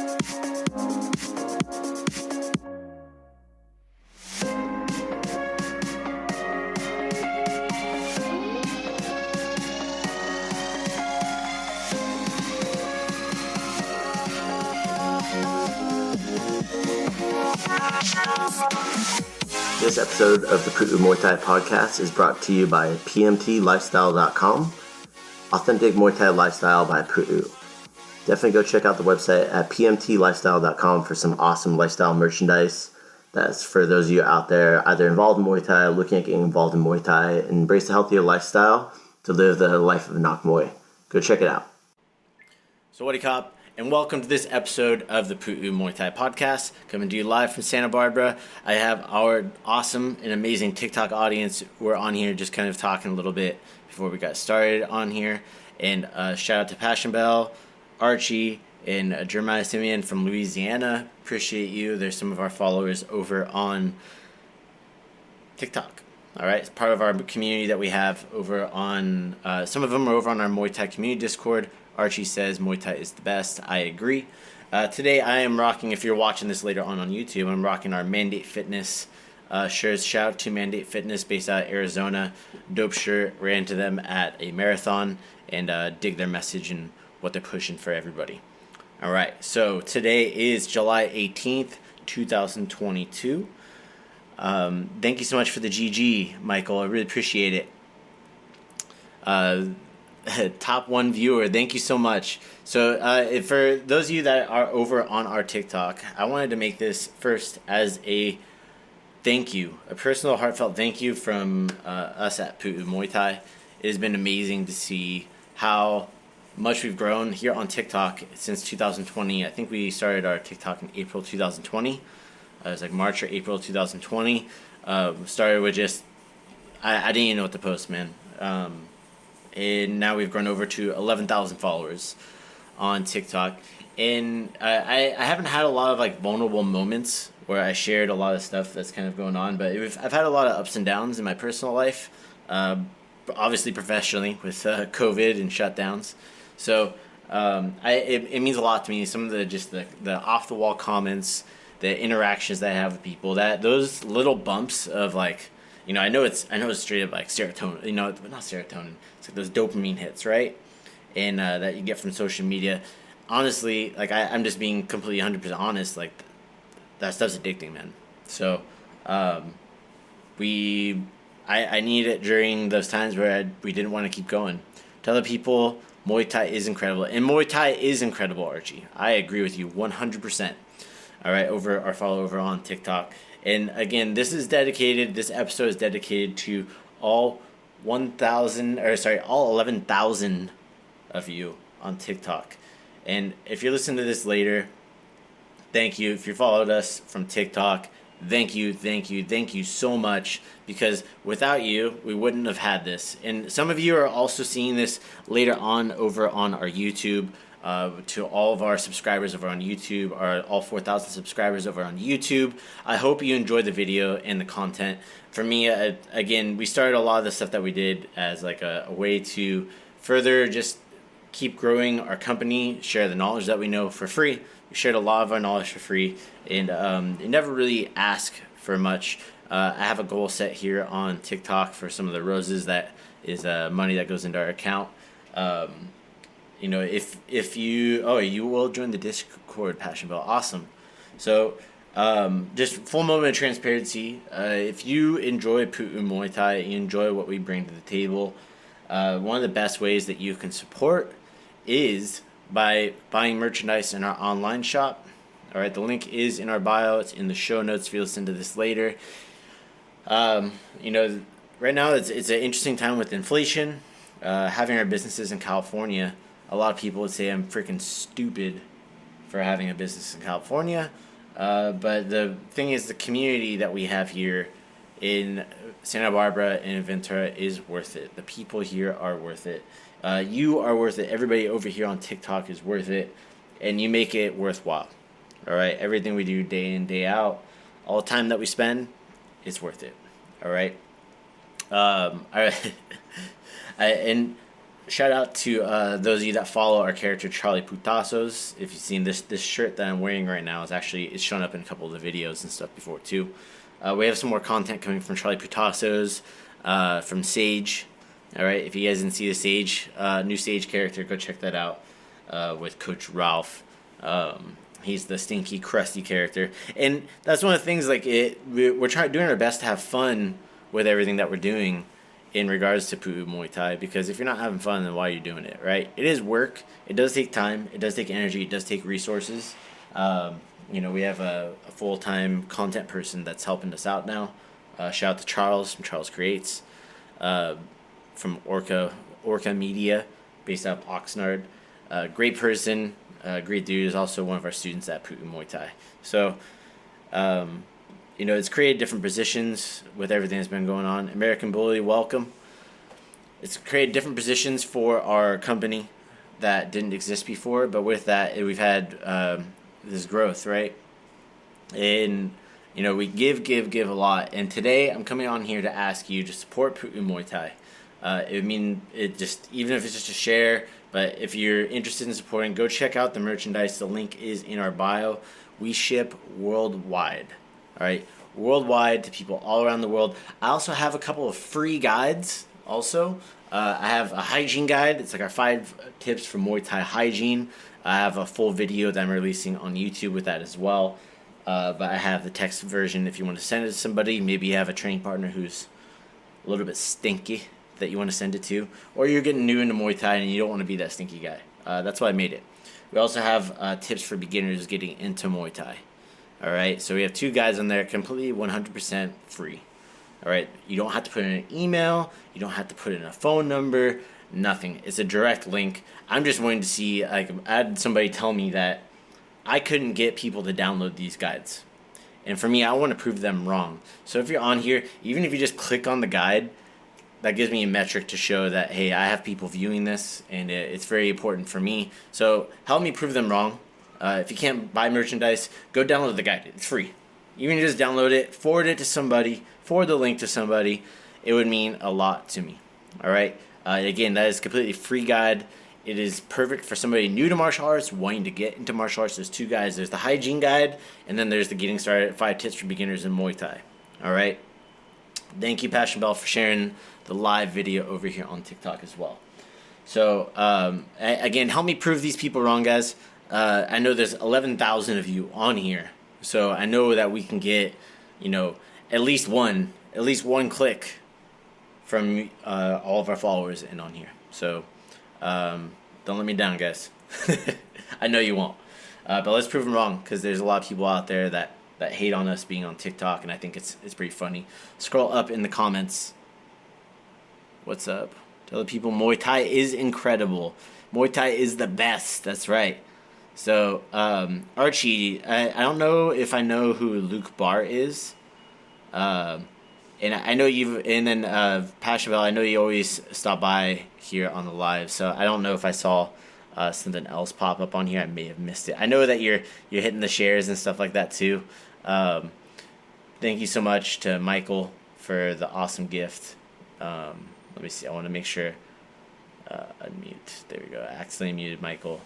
This episode of the Pu'u Muay Thai podcast is brought to you by PMTLifestyle.com, Authentic Muay Thai Lifestyle by Pu'u. Definitely go check out the website at PMTLifestyle.com for some awesome lifestyle merchandise. That's for those of you out there either involved in Muay Thai, looking at getting involved in Muay Thai, and embrace a healthier lifestyle to live the life of a Nok Muay. Go check it out. So what cop? And welcome to this episode of the Pu'u Muay Thai podcast, coming to you live from Santa Barbara. I have our awesome and amazing TikTok audience. We're on here just kind of talking a little bit before we got started on here. And shout out to Passion Bell, Archie, and Jeremiah Simeon from Louisiana. Appreciate you. There's some of our followers over on TikTok. All right, it's part of our community that we have over on, some of them are over on our Muay Thai community Discord. Archie says Muay Thai is the best. I agree. Today I am rocking, if you're watching this later on YouTube, I'm rocking our Mandate Fitness shirts. Shout out to Mandate Fitness based out of Arizona. Dope shirt. Ran into them at a marathon and dig their message and what they're pushing for everybody. All right, so today is July 18th, 2022. Thank you so much for the GG, Michael. I really appreciate it. Top one viewer, thank you so much. So for those of you that are over on our TikTok, I wanted to make this first as a thank you, a personal heartfelt thank you from us at Pu'u Muay Thai. It has been amazing to see how much we've grown here on TikTok since 2020. I think we started our TikTok in April 2020. It was like March or April 2020. Started with just, I didn't even know what to post, man. And now we've grown over to 11,000 followers on TikTok. And I haven't had a lot of like vulnerable moments where I shared a lot of stuff that's kind of going on, but I've had a lot of ups and downs in my personal life, obviously professionally with COVID and shutdowns. So it means a lot to me. Some of the off the wall comments, the interactions that I have with people, that those little bumps of like, you know, I know it's straight up like serotonin, you know, but not serotonin. It's like those dopamine hits, right? And that you get from social media. Honestly, like I'm just being completely 100% honest. Like that stuff's addicting, man. So I need it during those times where we didn't want to keep going. Tell other people Muay Thai is incredible, and Muay Thai is incredible, Archie. I agree with you 100%. All right, over our follow over on TikTok. And again, this episode is dedicated to all 11,000 of you on TikTok. And if you're listening to this later, thank you. If you followed us from TikTok, thank you so much, because without you, we wouldn't have had this. And some of you are also seeing this later on over on our YouTube. To all of our subscribers over on YouTube, all 4,000 subscribers over on YouTube, I hope you enjoyed the video and the content. For me, again, we started a lot of the stuff that we did as like a way to further just keep growing our company, share the knowledge that we know for free. We shared a lot of our knowledge for free, and never really ask for much. I have a goal set here on TikTok for some of the roses that is money that goes into our account. You know, if you will join the Discord, Passion Bell, awesome. So, just full moment of transparency. If you enjoy Pu'u Muay Thai, you enjoy what we bring to the table, one of the best ways that you can support is by buying merchandise in our online shop. All right, the link is in our bio. It's in the show notes if you listen to this later. You know, right now it's an interesting time with inflation. Having our businesses in California, a lot of people would say I'm freaking stupid for having a business in California. But the thing is, the community that we have here in Santa Barbara and in Ventura is worth it. The people here are worth it. You are worth it. Everybody over here on TikTok is worth it. And you make it worthwhile. All right? Everything we do day in, day out, all the time that we spend, it's worth it. All right? All right. And shout out to those of you that follow our character Charlie Putazos. If you've seen this shirt that I'm wearing right now, it's shown up in a couple of the videos and stuff before too. We have some more content coming from Charlie Putazos, from Sage. All right, if you guys didn't see the Sage, new Sage character, go check that out with Coach Ralph. He's the stinky, crusty character, and that's one of the things. Like we're doing our best to have fun with everything that we're doing in regards to Pu'u Muay Thai, because if you're not having fun, then why are you doing it, right? It is work. It does take time. It does take energy. It does take resources. We have a full-time content person that's helping us out now. Shout out to Charles from Charles Creates, from Orca Media, based out of Oxnard. Great person, great dude. Is also one of our students at Pu'u Muay Thai. So, it's created different positions with everything that's been going on. American Bully, welcome. It's created different positions for our company that didn't exist before, but with that, we've had this growth, right? And, we give a lot. And today, I'm coming on here to ask you to support Pu'u Muay Thai. Even if it's just a share, but if you're interested in supporting, go check out the merchandise. The link is in our bio. We ship worldwide. All right, worldwide to people all around the world. I also have a couple of free guides. Also, I have a hygiene guide. It's like our 5 tips for Muay Thai hygiene. I have a full video that I'm releasing on YouTube with that as well. But I have the text version if you want to send it to somebody. Maybe you have a training partner who's a little bit stinky that you want to send it to, or you're getting new into Muay Thai and you don't want to be that stinky guy. That's why I made it. We also have tips for beginners getting into Muay Thai. All right, so we have 2 guides on there, completely 100% free. All right, you don't have to put in an email, you don't have to put in a phone number, nothing. It's a direct link. I'm just wanting to see, I had somebody tell me that I couldn't get people to download these guides. And for me, I want to prove them wrong. So if you're on here, even if you just click on the guide, that gives me a metric to show that, hey, I have people viewing this, and it's very important for me. So help me prove them wrong. If you can't buy merchandise, go download the guide. It's free. You can just download it, forward it to somebody, forward the link to somebody. It would mean a lot to me. All right? Again, that is a completely free guide. It is perfect for somebody new to martial arts, wanting to get into martial arts. There's 2 guides. There's the hygiene guide, and then there's the getting started 5 tips for beginners in Muay Thai. All right? Thank you, Passion Bell, for sharing the live video over here on TikTok as well. So, again, help me prove these people wrong, guys. I know there's 11,000 of you on here, so I know that we can get, at least one click from all of our followers and on here. So, don't let me down, guys. I know you won't, but let's prove them wrong, because there's a lot of people out there that hate on us being on TikTok, and I think it's pretty funny. Scroll up in the comments. What's up? Tell the people Muay Thai is incredible. Muay Thai is the best. That's right. So, Archie, I don't know if I know who Luke Barr is. And I know and then Pashabel, I know you always stop by here on the live, so I don't know if I saw something else pop up on here. I may have missed it. I know that you're hitting the shares and stuff like that too. Thank you so much to Michael for the awesome gift. Let me see. I want to make sure. Unmute. There we go. I accidentally muted Michael.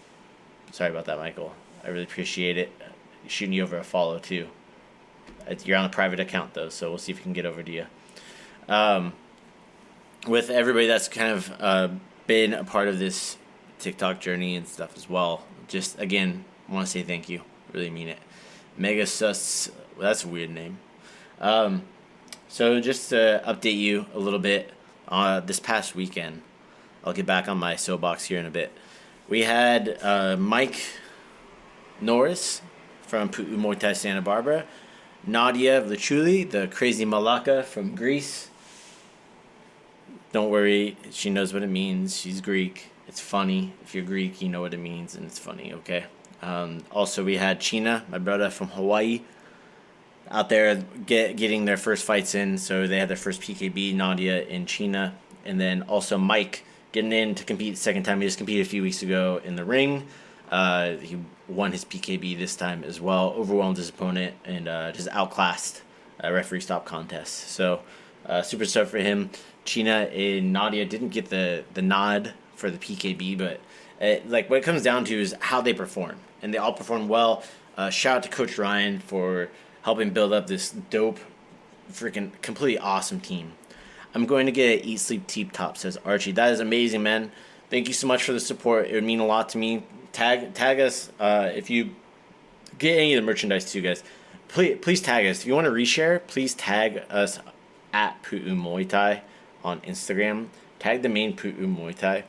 Sorry about that, Michael. I really appreciate it. Shooting you over a follow too. You're on a private account though, so we'll see if we can get over to you. With everybody that's kind of been a part of this TikTok journey and stuff as well, just again want to say thank you. Really mean it. Mega Sus. Well, that's a weird name. So just to update you a little bit, this past weekend, I'll get back on my soapbox here in a bit. We had Mike Norris from Pu'u Muay Thai Santa Barbara, Nadia Vlachuli, the crazy Malaka from Greece. Don't worry, she knows what it means. She's Greek. It's funny. If you're Greek, you know what it means, and it's funny, okay? Also, we had China, my brother from Hawaii, out there getting their first fights in. So they had their first PKB, Nadia in China. And then also Mike getting in to compete the second time. He just competed a few weeks ago in the ring. He won his PKB this time as well. Overwhelmed his opponent and just outclassed referee stop contest. So super stoked for him. China and Nadia didn't get the nod for the PKB, but like what it comes down to is how they perform, and they all perform well. Shout out to Coach Ryan for helping build up this dope, freaking completely awesome team. I'm going to get Eat Sleep Teep Top, says Archie. That is amazing, man. Thank you so much for the support. It would mean a lot to me. Tag us if you get any of the merchandise too, guys. Please tag us. If you want to reshare, please tag us at Pu'u Muay Thai on Instagram. Tag the main Pu'u Muay Thai.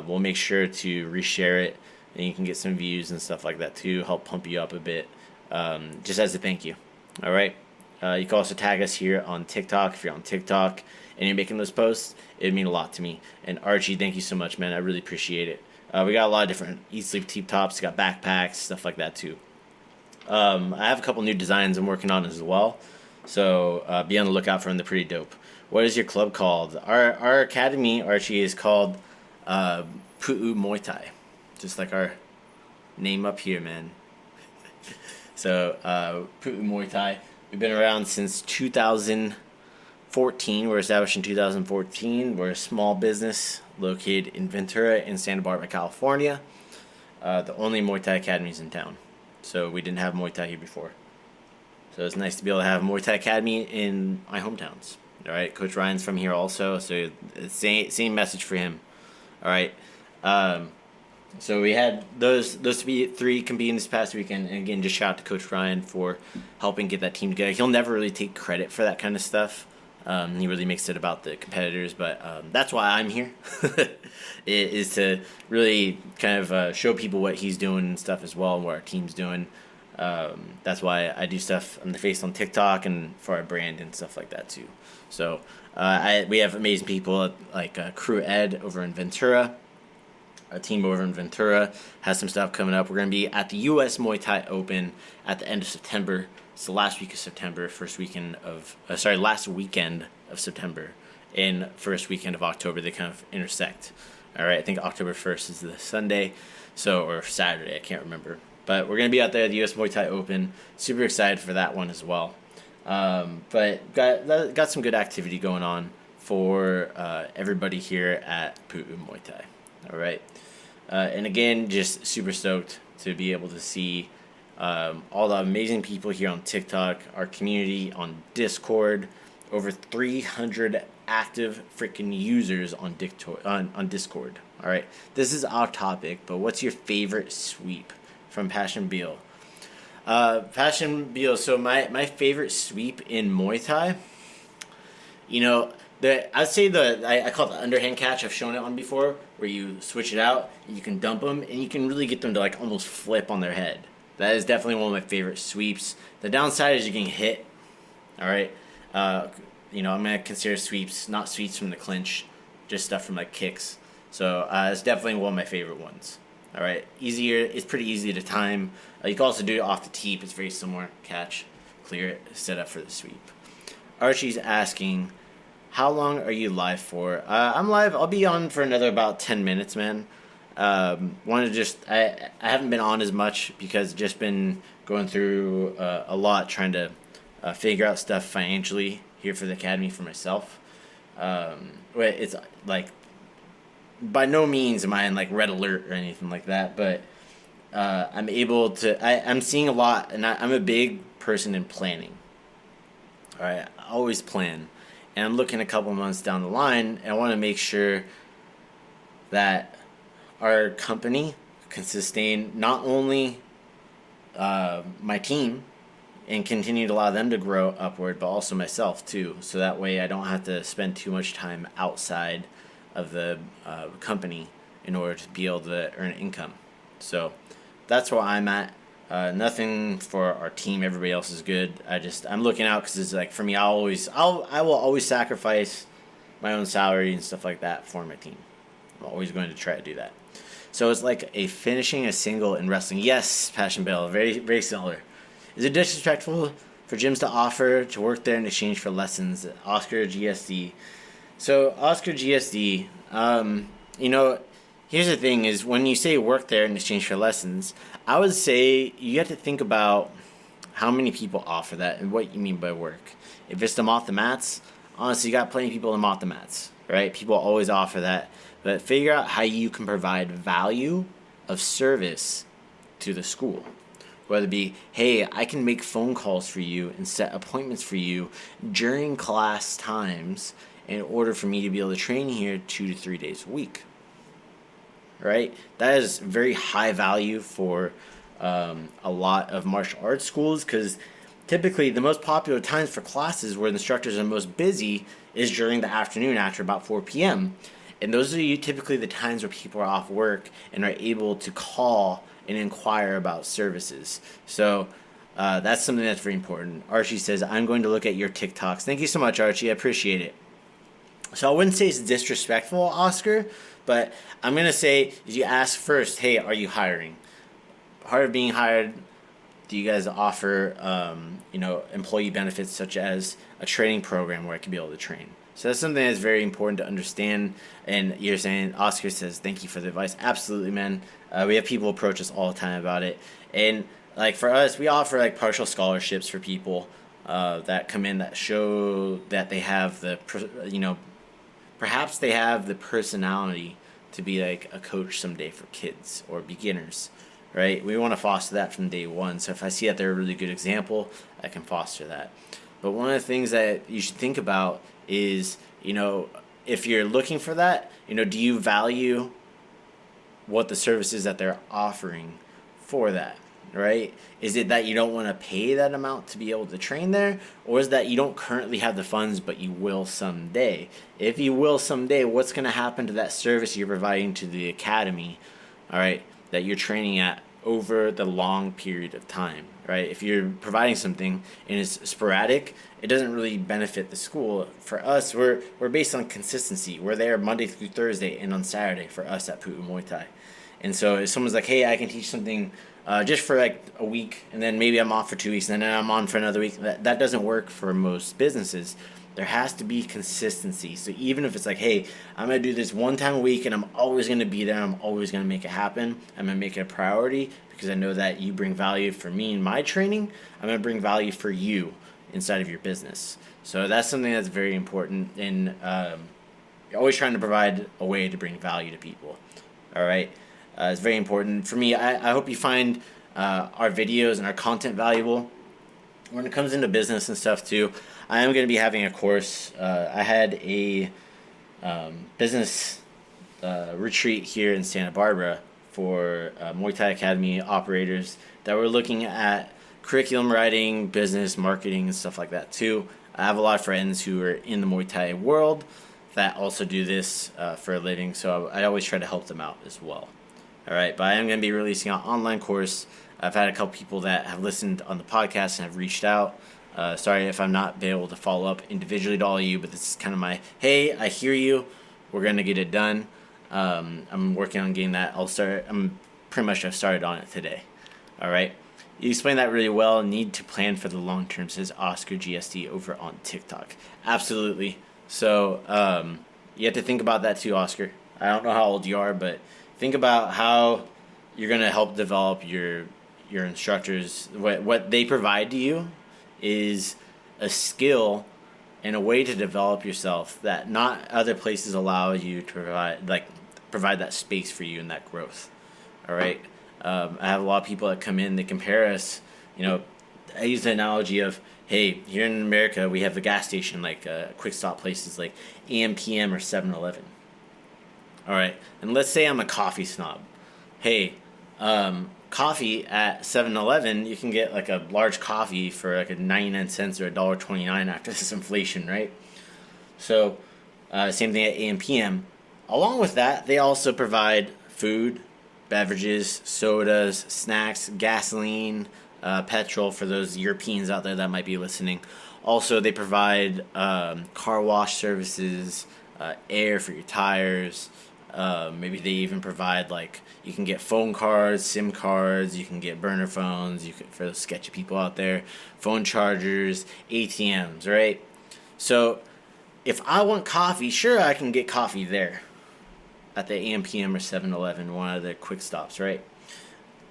We'll make sure to reshare it, and you can get some views and stuff like that too. Help pump you up a bit, just as a thank you. All right. You can also tag us here on TikTok if you're on TikTok and you're making those posts. It would mean a lot to me. And Archie, thank you so much, man. I really appreciate it. We got a lot of different Eat Sleep Teep Tops. We got backpacks, stuff like that too. I have a couple new designs I'm working on as well, so be on the lookout for them. They're pretty dope. What is your club called? Our academy, Archie, is called Pu'u Muay Thai, just like our name up here, man. So Pu'u Muay Thai, we've been around since 2014. We're established in 2014. We're a small business located in Ventura in Santa Barbara, California. The only Muay Thai academies in town. So we didn't have Muay Thai here before. So it's nice to be able to have a Muay Thai academy in my hometowns. All right, Coach Ryan's from here also, so same message for him. All right, so we had those three competing this past weekend, and again, just shout out to Coach Ryan for helping get that team together. He'll never really take credit for that kind of stuff. He really makes it about the competitors, but that's why I'm here, is to really kind of show people what he's doing and stuff as well, and what our team's doing. That's why I do stuff on the face on TikTok and for our brand and stuff like that too. So we have amazing people like Crew Ed over in Ventura. Our team over in Ventura has some stuff coming up. We're going to be at the U.S. Muay Thai Open at the end of September. It's the last week of September, last weekend of September, and first weekend of October. They kind of intersect. All right, I think October 1st is the Sunday, or Saturday, I can't remember. But we're going to be out there at the U.S. Muay Thai Open. Super excited for that one as well. But got some good activity going on for everybody here at Pu'u Muay Thai. All right. And again, just super stoked to be able to see all the amazing people here on TikTok, our community on Discord, over 300 active freaking users on Discord. All right. This is off topic, but what's your favorite sweep from Passion Beal? Passion Beal, so my favorite sweep in Muay Thai, I'd say I call it the underhand catch. I've shown it on before, where you switch it out, and you can dump them, and you can really get them to like almost flip on their head. That is definitely one of my favorite sweeps. The downside is you're getting hit. All right, I'm gonna consider sweeps not sweeps from the clinch, just stuff from like kicks. So it's definitely one of my favorite ones. All right, easier. It's pretty easy to time. You can also do it off the teep. It's very similar. Catch, clear it, set up for the sweep. Archie's asking, how long are you live for? I'm live. I'll be on for another about 10 minutes, man. I haven't been on as much because just been going through a lot trying to figure out stuff financially here for the academy for myself. It's like by no means am I in like red alert or anything like that, but I'm able to. I'm seeing a lot, and I'm a big person in planning. All right, I always plan. And I'm looking a couple months down the line, and I want to make sure that our company can sustain not only my team and continue to allow them to grow upward, but also myself too. So that way I don't have to spend too much time outside of the company in order to be able to earn income. So that's where I'm at. Nothing for our team. Everybody else is good. I'm looking out because it's like for me. I will always sacrifice my own salary and stuff like that for my team. I'm always going to try to do that. So it's like finishing a single in wrestling. Yes, Passion Bell, very very similar. Is it disrespectful for gyms to offer to work there in exchange for lessons? Oscar GSD. So Oscar GSD. Here's the thing: is when you say work there in exchange for lessons, I would say you have to think about how many people offer that and what you mean by work. If it's them off the mats, honestly, you got plenty of people them off the mats, right? People always offer that. but figure out how you can provide value of service to the school. Whether it be, hey, I can make phone calls for you and set appointments for you during class times in order for me to be able to train here 2 to 3 days a week. Right? That is very high value for a lot of martial arts schools, because typically the most popular times for classes where the instructors are most busy is during the afternoon after about 4 p.m. And those are typically the times where people are off work and are able to call and inquire about services. So that's something that's very important. Archie says, I'm going to look at your TikToks. Thank you so much, Archie. I appreciate it. So I wouldn't say it's disrespectful, Oscar, but I'm going to say, you ask first, hey, are you hiring? Part of being hired, do you guys offer employee benefits such as a training program where I can be able to train? So that's something that's very important to understand. And you're saying, Oscar says, thank you for the advice. Absolutely, man. We have people approach us all the time about it. And like for us, we offer like partial scholarships for people that come in that show that they have perhaps they have the personality to be like a coach someday for kids or beginners, right? We want to foster that from day one. So if I see that they're a really good example, I can foster that. But one of the things that you should think about is, if you're looking for that, do you value what the services that they're offering for that, right? Is it that you don't want to pay that amount to be able to train there? Or is that you don't currently have the funds, but you will someday? If you will someday, what's going to happen to that service you're providing to the academy, all right, that you're training at over the long period of time, right? If you're providing something and it's sporadic, it doesn't really benefit the school. For us, we're based on consistency. We're there Monday through Thursday and on Saturday for us at Pu'u Muay Thai. And so if someone's like, hey, I can teach something just for like a week, and then maybe I'm off for 2 weeks, and then I'm on for another week, that doesn't work for most businesses. There has to be consistency. So even if it's like, hey, I'm going to do this one time a week and I'm always going to be there, I'm always going to make it happen, I'm going to make it a priority because I know that you bring value for me in my training, I'm going to bring value for you inside of your business. So that's something that's very important, and you're always trying to provide a way to bring value to people. All right? It's very important. For me, I hope you find our videos and our content valuable. When it comes into business and stuff too, I am going to be having a course. I had a business retreat here in Santa Barbara for Muay Thai Academy operators that were looking at curriculum writing, business, marketing, and stuff like that too. I have a lot of friends who are in the Muay Thai world that also do this for a living, so I always try to help them out as well. All right, but I am going to be releasing an online course. I've had a couple people that have listened on the podcast and have reached out. Sorry if I'm not been able to follow up individually to all of you, but this is kind of my, hey, I hear you. We're going to get it done. I'm working on getting that. I've started on it today. All right. You explained that really well. Need to plan for the long term, says Oscar GSD over on TikTok. Absolutely. So you have to think about that too, Oscar. I don't know how old you are, but think about how you're going to help develop your instructors. What they provide to you is a skill and a way to develop yourself that not other places allow you to provide that space for you and that growth. All right. I have a lot of people that come in, they compare us. I use the analogy of, hey, here in America we have a gas station, like quick stop places like AM, PM, or 7-Eleven. All right, and let's say I'm a coffee snob. Hey, coffee at 7-Eleven, you can get like a large coffee for like a 99 cents or $1.29 after this inflation, right? So same thing at AM, PM. Along with that, they also provide food, beverages, sodas, snacks, gasoline, petrol for those Europeans out there that might be listening. Also, they provide car wash services, air for your tires. Maybe they even provide, like, you can get phone cards, SIM cards, you can get burner phones, for those sketchy people out there, phone chargers, ATMs, right? So if I want coffee, sure, I can get coffee there at the AM, PM, or 7-Eleven, one of the quick stops, right?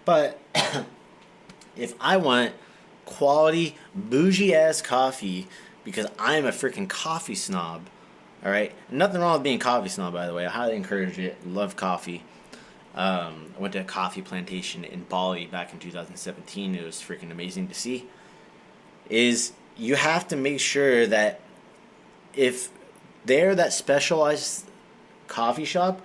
But if I want quality, bougie-ass coffee because I'm a freaking coffee snob, All right, nothing wrong with being a coffee snob, by the way. I highly encourage it. Love coffee. I went to a coffee plantation in Bali back in 2017. It was freaking amazing to see. Is you have to make sure that if they're that specialized coffee shop,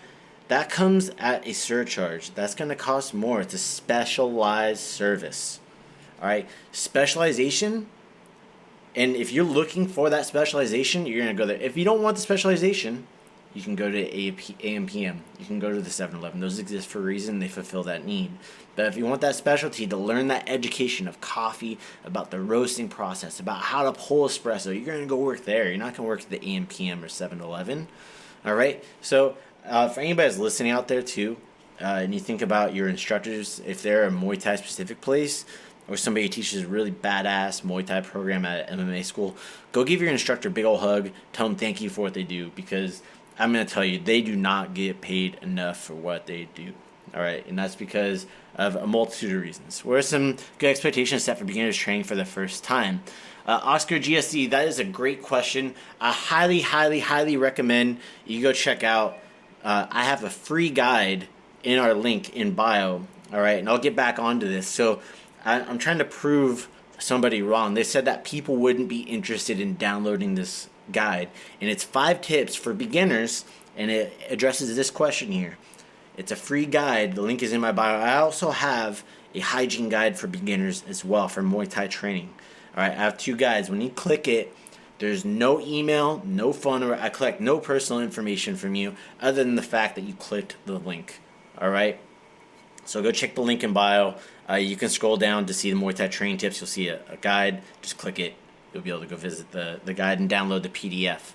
that comes at a surcharge. That's going to cost more. It's a specialized service. All right, specialization. And if you're looking for that specialization, you're going to go there. If you don't want the specialization, you can go to AMPM. You can go to the 7-Eleven. Those exist for a reason. They fulfill that need. But if you want that specialty to learn that education of coffee, about the roasting process, about how to pull espresso, you're going to go work there. You're not going to work at the AMPM or 7-Eleven. All right? So for anybody that's listening out there too, and you think about your instructors, if they're a Muay Thai specific place, or somebody who teaches a really badass Muay Thai program at an MMA school, go give your instructor a big old hug. Tell them thank you for what they do, because I'm going to tell you, they do not get paid enough for what they do. All right, and that's because of a multitude of reasons. What are some good expectations set for beginners training for the first time? Oscar GSD, that is a great question. I highly, highly, highly recommend you go check out. I have a free guide in our link in bio. All right, and I'll get back onto this. So I'm trying to prove somebody wrong. They said that people wouldn't be interested in downloading this guide, and it's 5 tips for beginners, and it addresses this question here. It's a free guide. The link is in my bio. I also have a hygiene guide for beginners as well for Muay Thai training. All right, I have 2 guides. When you click it, there's no email, no phone number. I collect no personal information from you other than the fact that you clicked the link. All right, so go check the link in bio. You can scroll down to see the Muay Thai training tips. You'll see a guide. Just click it. You'll be able to go visit the guide and download the PDF.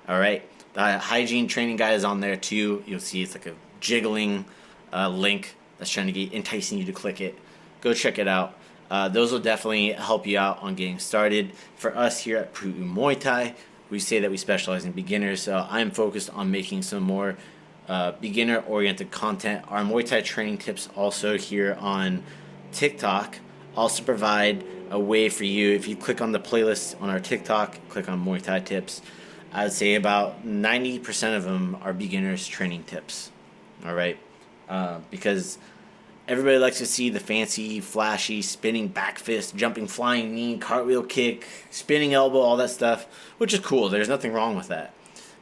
All right. The hygiene training guide is on there too. You'll see it's like a jiggling link that's trying to get enticing you to click it. Go check it out. Those will definitely help you out on getting started. For us here at Pu'u Muay Thai, we say that we specialize in beginners. So I'm focused on making some more beginner-oriented content. Our Muay Thai training tips also here on TikTok also provide a way for you. If you click on the playlist on our TikTok, click on Muay Thai tips, I would say about 90% of them are beginners training tips. All right, because everybody likes to see the fancy, flashy, spinning back fist, jumping flying knee, cartwheel kick, spinning elbow, all that stuff, which is cool. There's nothing wrong with that.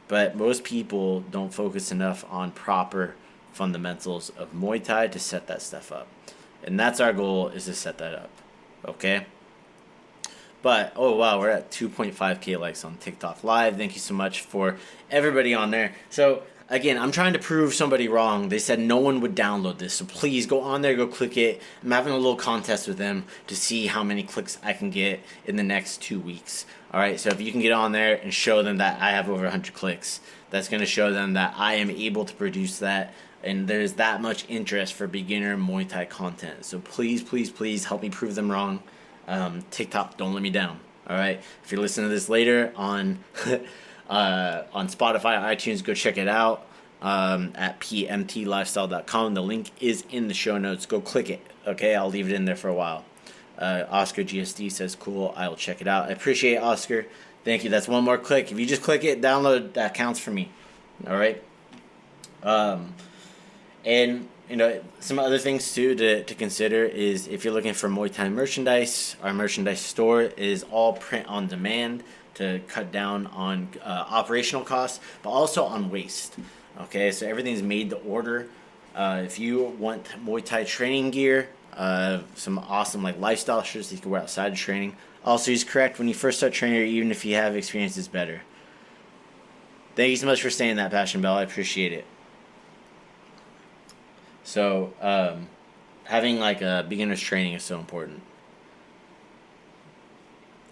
But most people don't focus enough on proper fundamentals of Muay Thai to set that stuff up. And that's our goal, is to set that up. Okay? But, oh wow, we're at 2.5K likes on TikTok Live. Thank you so much for everybody on there. So, again, I'm trying to prove somebody wrong. They said no one would download this. So please go on there, go click it. I'm having a little contest with them to see how many clicks I can get in the next 2 weeks. All right, so if you can get on there and show them that I have over 100 clicks, that's going to show them that I am able to produce that, and there's that much interest for beginner Muay Thai content. So please, please, please help me prove them wrong. TikTok, don't let me down. All right, if you're listening to this later on on Spotify, iTunes, go check it out at pmtlifestyle.com. The link is in the show notes. Go click it. Okay, I'll leave it in there for a while. Oscar GSD says, cool, I will check it out. I appreciate it, Oscar. Thank you. That's one more click. If you just click it, download, that counts for me. All right. And, you know, some other things, too, to consider is if you're looking for Muay Thai merchandise, our merchandise store is all print on demand to cut down on operational costs, but also on waste. Okay, so everything's made to order. If you want Muay Thai training gear, some awesome like lifestyle shirts that you can wear outside of training. Also, he's correct. When you first start training, even if you have experience, it's better. Thank you so much for saying that, Passion Bell. I appreciate it. So, having like a beginner's training is so important.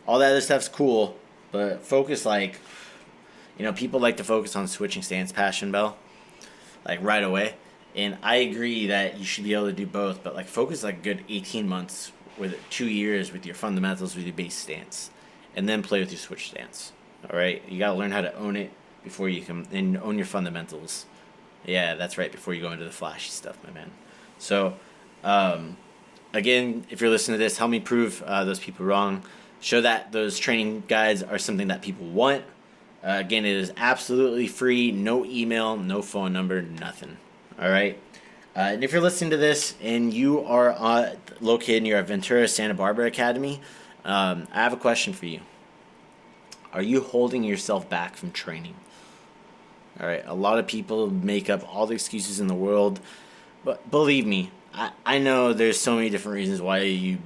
All that other stuff's cool, but focus, like, you know, people like to focus on switching stance, Passion Bell, like right away. And I agree that you should be able to do both, but like focus like a good 18 months with 2 years with your fundamentals, with your base stance, and then play with your switch stance. All right, you gotta learn how to own it before you can, and own your fundamentals. Yeah, that's right. Before you go into the flashy stuff, my man. So, again, if you're listening to this, help me prove those people wrong. Show that those training guides are something that people want. Again, it is absolutely free. No email, no phone number, nothing. All right. And if you're listening to this and you are located near Ventura Santa Barbara Academy, I have a question for you. Are you holding yourself back from training? All right. A lot of people make up all the excuses in the world, but believe me, I know there's so many different reasons why you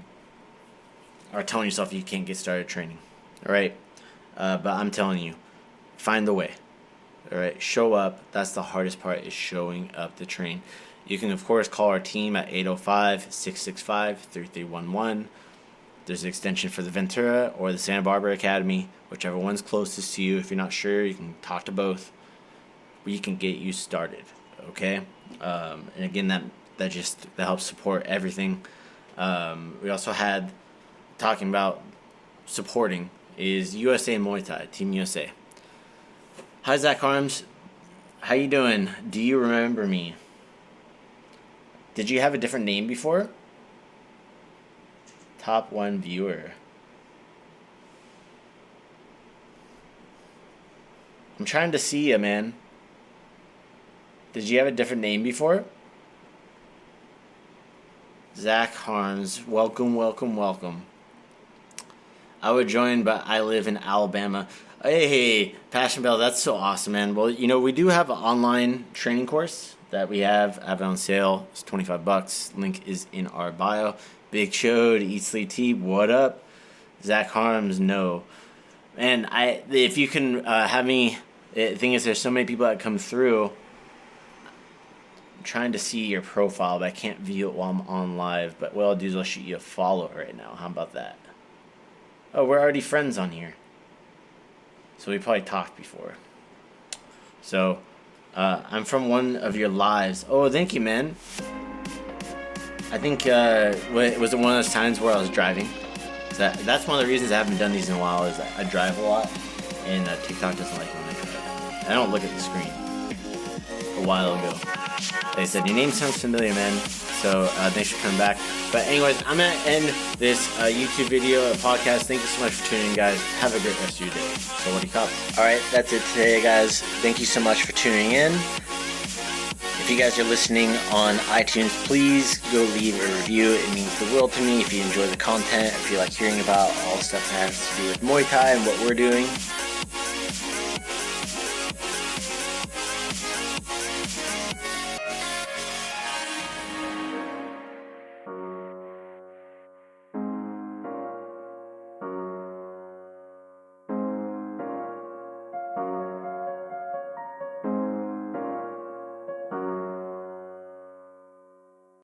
are telling yourself you can't get started training. All right. But I'm telling you, find the way. All right. Show up. That's the hardest part, is showing up to train. You can, of course, call our team at 805-665-3311. There's an extension for the Ventura or the Santa Barbara Academy, whichever one's closest to you. If you're not sure, you can talk to both. We can get you started, okay? And again, that helps support everything. We also had, talking about supporting, is USA Muay Thai, Team USA. Hi, Zach Harms. How you doing? Do you remember me? Did you have a different name before? Top 1 viewer. I'm trying to see you, man. Did you have a different name before? Zach Harms. Welcome, welcome, welcome. I would join, but I live in Alabama. Hey, Passion Bell, that's so awesome, man. Well, we do have an online training course that we have on sale. It's $25. Link is in our bio. Big Show to Eat Sleep Tea. What up? Zach Harms, no. And if you can have me, the thing is, there's so many people that come through. I'm trying to see your profile, but I can't view it while I'm on live. But what I'll do is I'll shoot you a follow right now. How about that? Oh, we're already friends on here. So we probably talked before. So, I'm from one of your lives. Oh, thank you, man. I think it was one of those times where I was driving. So that's one of the reasons I haven't done these in a while, is I drive a lot, and TikTok doesn't like when I drive. I don't look at the screen. A while ago, they said, your name sounds familiar, man. So thanks for coming back. But anyways, I'm going to end this YouTube video, podcast. Thank you so much for tuning in, guys. Have a great rest of your day. So what do you call? All right, that's it today, guys. Thank you so much for tuning in. If you guys are listening on iTunes, please go leave a review. It means the world to me if you enjoy the content, if you like hearing about all the stuff that has to do with Muay Thai and what we're doing.